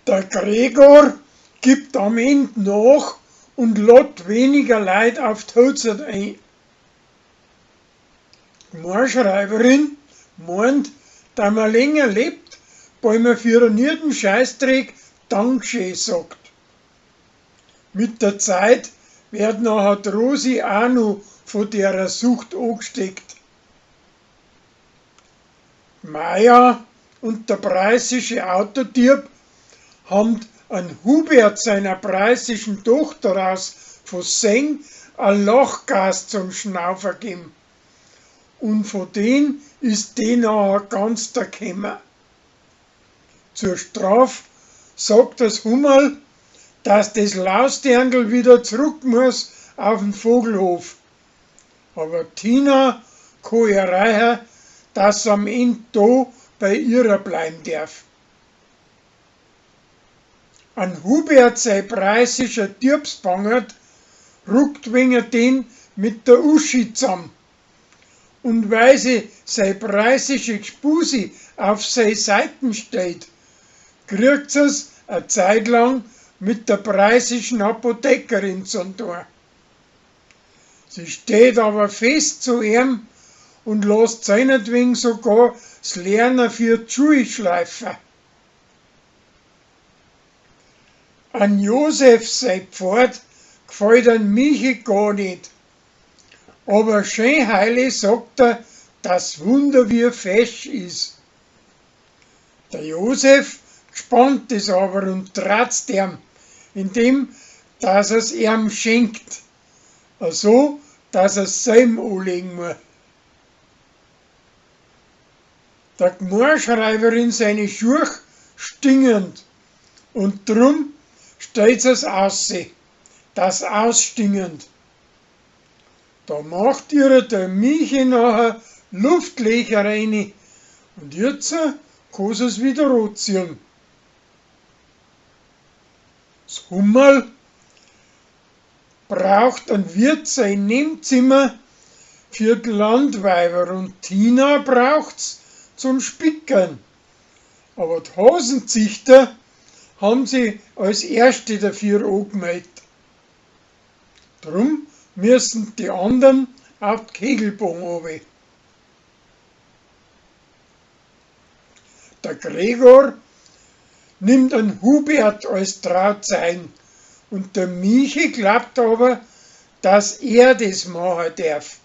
Der Gregor gibt am Ende nach und lädt weniger Leute auf die Hochzeit ein. Die Gemeinschreiberin meint, dass man länger lebt, weil man für einen jeden Scheißdreck Dankeschön sagt. Mit der Zeit wird nachher die Rosi auch noch von der Sucht angesteckt. Maja und der preußische Autotyp haben an Hubert seiner preußischen Tochter aus von Seng ein Lachgas zum Schnaufen gegeben. Und von denen ist die nachher ganz der Kämmer. Zur Strafe sagt das Hummerl, dass das Lausdirndl wieder zurück muss auf den Vogelhof. Aber Tina kann erreichen, dass sie am Ende da bei ihrer bleiben darf. An Hubert sein preußischer Türpsbangert ruckt wegen den mit der Uschi zusammen. Und weil sie sein preußische Gspusi auf seine Seiten steht, kriegt sie's eine Zeit lang mit der preußischen Apothekerin zum Tor. Sie steht aber fest zu ihm und lässt seinetwegen sogar das Lernen für die Schule schleifen. An Josef sein Pfad gefällt an Michi gar nicht. Aber schön heilig sagt er, dass Wunder wie fesch ist. Der Josef gespannt ist aber und tratzt ihm, indem dass er's ihm schenkt. So, dass er's selber anlegen muss. Der Gemeinschreiberin seine Schuhe stingend und drum stellt es aus, das ausstingend. Da macht ihr der Michi nachher Luftlöcher rein und jetzt kann sie es wieder anziehen. Das Hummerl braucht ein Wirt sein Nebenzimmer für die Landweiber und Tina braucht's zum Spickern. Aber die Hasenzüchter haben sie als Erste dafür angemeldet. Drum müssen die anderen auf die Kegelbahn runter. Der Gregor nimmt einen Hubert als Trauzeugen und der Michi glaubt aber, dass er das machen darf.